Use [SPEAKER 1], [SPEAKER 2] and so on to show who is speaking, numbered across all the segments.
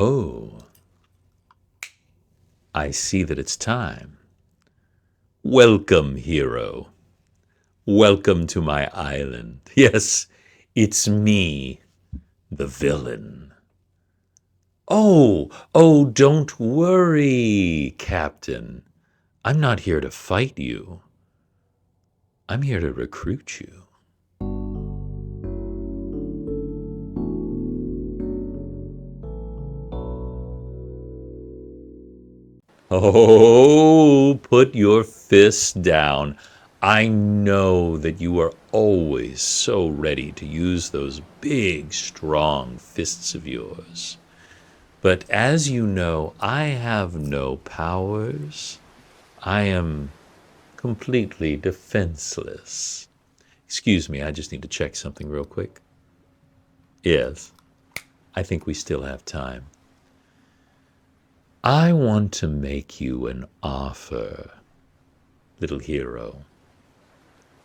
[SPEAKER 1] Oh, I see that it's time. Welcome, hero. Welcome to my island. Yes, it's me, the villain. Oh, don't worry, Captain. I'm not here to fight you. I'm here to recruit you. Oh, put your fists down. I know that you are always so ready to use those big, strong fists of yours. But as you know, I have no powers. I am completely defenseless. Excuse me, I just need to check something real quick. Yes, I think we still have time. I want to make you an offer, little hero.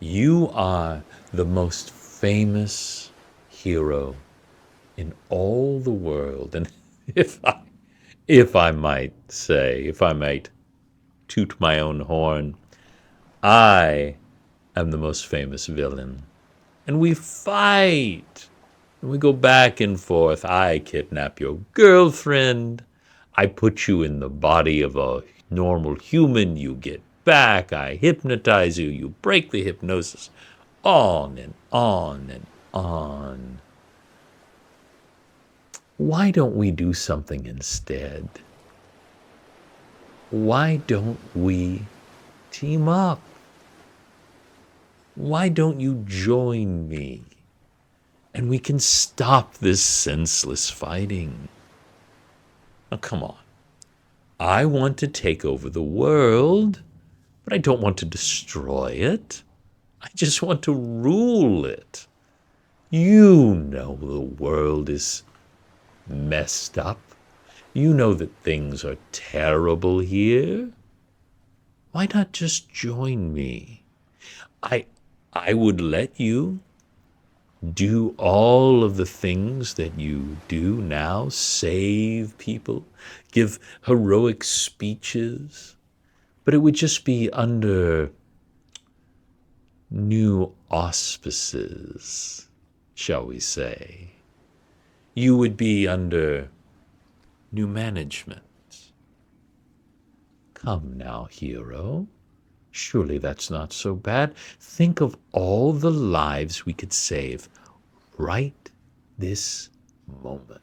[SPEAKER 1] You are the most famous hero in all the world. And if I might say, if I might toot my own horn, I am the most famous villain. And we fight. And we go back and forth. I kidnap your girlfriend. I put you in the body of a normal human. You get back. I hypnotize you. You break the hypnosis. On and on and on. Why don't we do something instead? Why don't we team up? Why don't you join me? And we can stop this senseless fighting. Now, come on. I want to take over the world, but I don't want to destroy it. I just want to rule it. You know the world is messed up. You know that things are terrible here. Why not just join me? I would let you do all of the things that you do now, save people, give heroic speeches, but it would just be under new auspices, shall we say. You would be under new management. Come now, hero. Surely that's not so bad. Think of all the lives we could save right this moment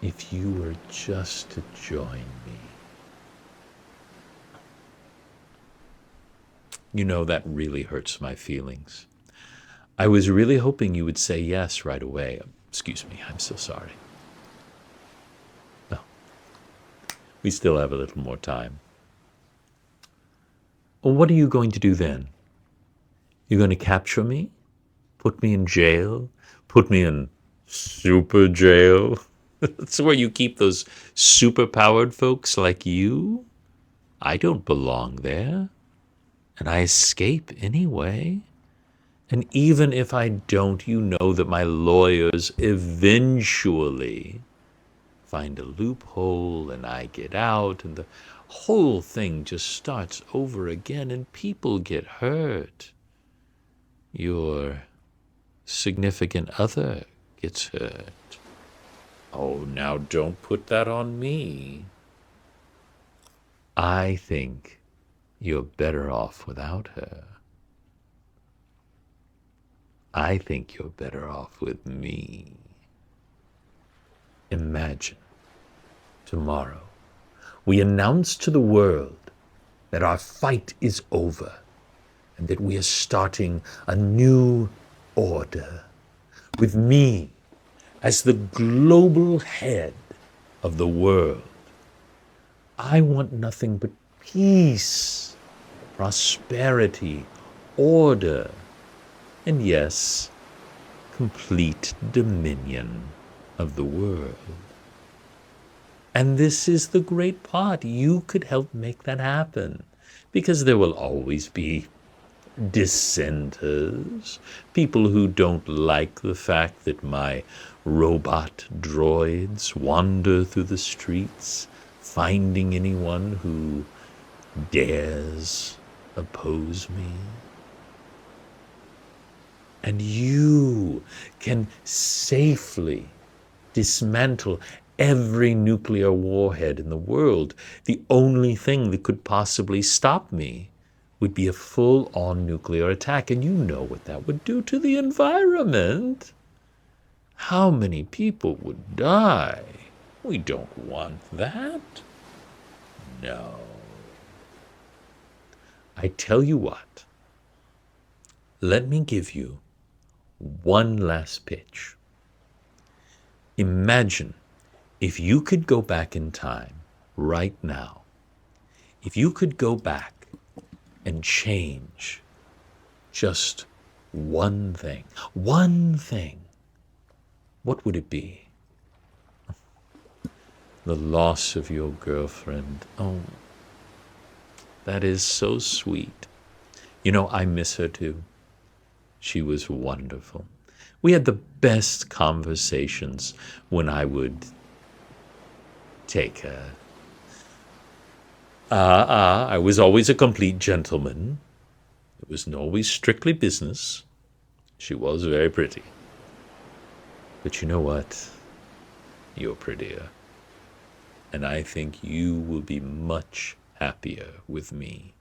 [SPEAKER 1] if you were just to join me. You know, that really hurts my feelings. I was really hoping you would say yes right away. Excuse me, I'm so sorry. No, we still have a little more time. Well, what are you going to do then? You're going to capture me? Put me in jail? Put me in super jail? That's where you keep those super-powered folks like you? I don't belong there. And I escape anyway. And even if I don't, you know that my lawyers eventually find a loophole and I get out and the whole thing just starts over again and people get hurt. Your significant other gets hurt. Oh, now don't put that on me. I think you're better off without her. I think you're better off with me. Imagine tomorrow we announce to the world that our fight is over and that we are starting a new order with me as the global head of the world. I want nothing but peace, prosperity, order, and yes, complete dominion of the world. And this is the great part. You could help make that happen because there will always be dissenters, people who don't like the fact that my robot droids wander through the streets, finding anyone who dares oppose me. And you can safely dismantle every nuclear warhead in the world. The only thing that could possibly stop me would be a full-on nuclear attack, and you know what that would do to the environment. How many people would die? We don't want that. No. I tell you what, let me give you one last pitch. Imagine if you could go back in time right now, if you could go back and change just one thing, what would it be? The loss of your girlfriend. Oh, that is so sweet. You know, I miss her too. She was wonderful. We had the best conversations when I would take her. I was always a complete gentleman. It was always strictly business. She was very pretty. But you know what? You're prettier. And I think you will be much happier with me.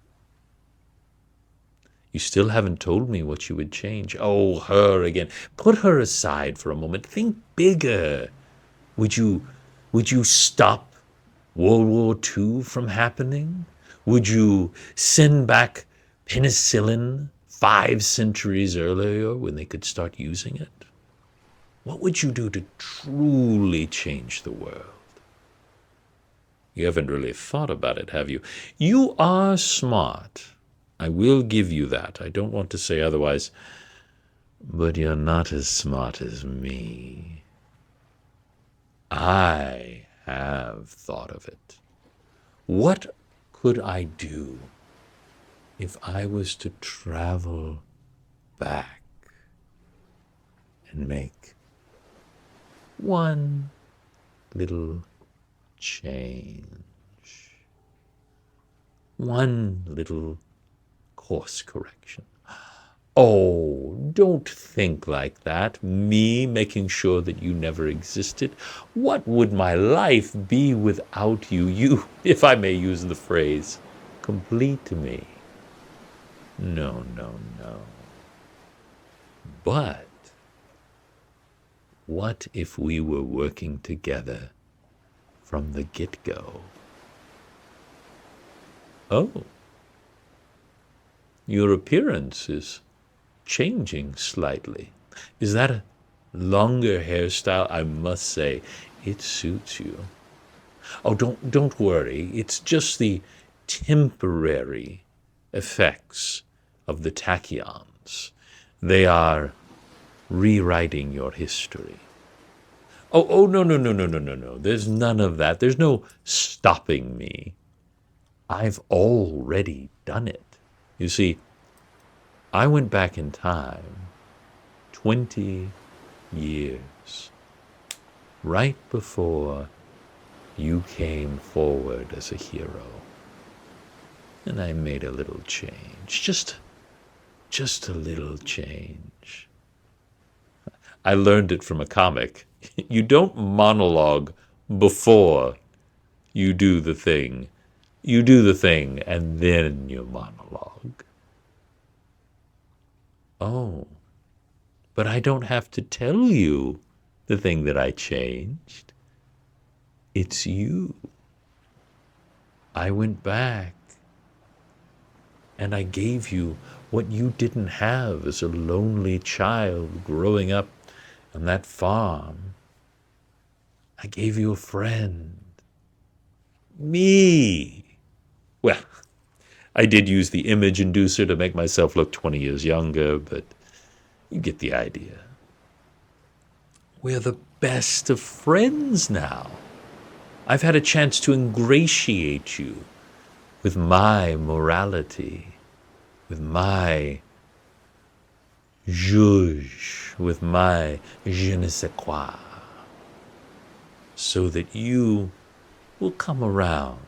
[SPEAKER 1] You still haven't told me what you would change. Oh, her again. Put her aside for a moment. Think bigger. Would you stop World War II from happening? Would you send back penicillin 5 centuries earlier when they could start using it? What would you do to truly change the world? You haven't really thought about it, have you? You are smart. I will give you that. I don't want to say otherwise. But you're not as smart as me. I have thought of it. What could I do if I was to travel back and make one little change? One little course correction. Oh, don't think like that. Me making sure that you never existed. What would my life be without you? You, if I may use the phrase, complete me. No, no, no. But what if we were working together from the get-go? Oh, your appearance is changing slightly. Is that a longer hairstyle? I must say, it suits you. Oh, don't worry. It's just the temporary effects of the tachyons. They are rewriting your history. Oh, no, no, no, no, no, no, no. There's none of that. There's no stopping me. I've already done it. You see, I went back in time 20 years, right before you came forward as a hero. And I made a little change, just a little change. I learned it from a comic. You don't monologue before you do the thing. You do the thing, and then you monologue. Oh, but I don't have to tell you the thing that I changed. It's you. I went back, and I gave you what you didn't have as a lonely child growing up on that farm. I gave you a friend. Me. Well, I did use the image inducer to make myself look 20 years younger, but you get the idea. We're the best of friends now. I've had a chance to ingratiate you with my morality, with my juge, with my je ne sais quoi. so that you will come around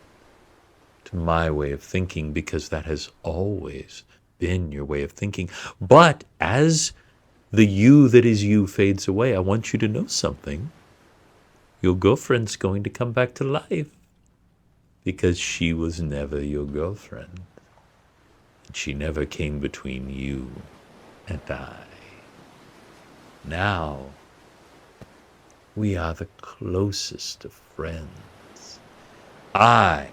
[SPEAKER 1] to my way of thinking, because that has always been your way of thinking. But as the you that is you fades away, I want you to know something. Your girlfriend's going to come back to life, because she was never your girlfriend. She never came between you and I. Now, we are the closest of friends. I,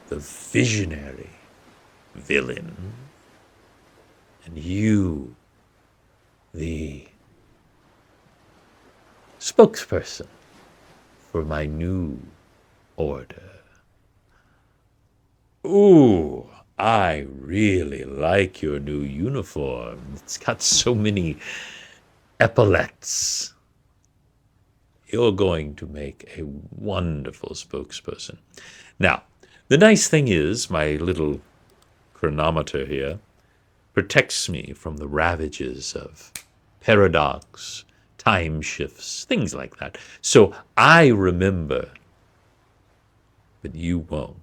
[SPEAKER 1] the visionary villain, and you, the spokesperson for my new order. Ooh, I really like your new uniform. It's got so many epaulets. You're going to make a wonderful spokesperson. Now, the nice thing is, my little chronometer here protects me from the ravages of paradox, time shifts, things like that. So I remember, but you won't.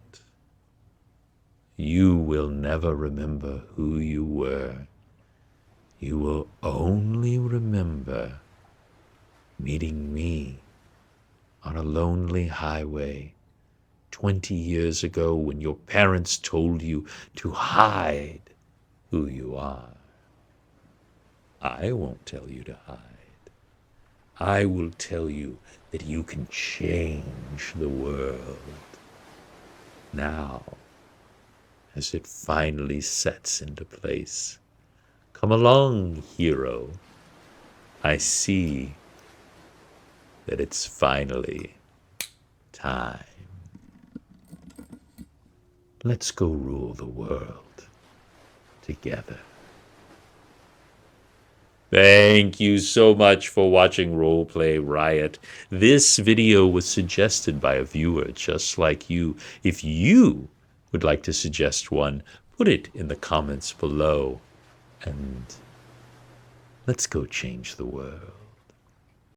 [SPEAKER 1] You will never remember who you were. You will only remember meeting me on a lonely highway 20 years ago, when your parents told you to hide who you are. I won't tell you to hide. I will tell you that you can change the world. Now, as it finally sets into place, come along, hero. I see that it's finally time. Let's go rule the world together. Thank you so much for watching Roleplay Riot. This video was suggested by a viewer just like you. If you would like to suggest one, put it in the comments below, and let's go change the world.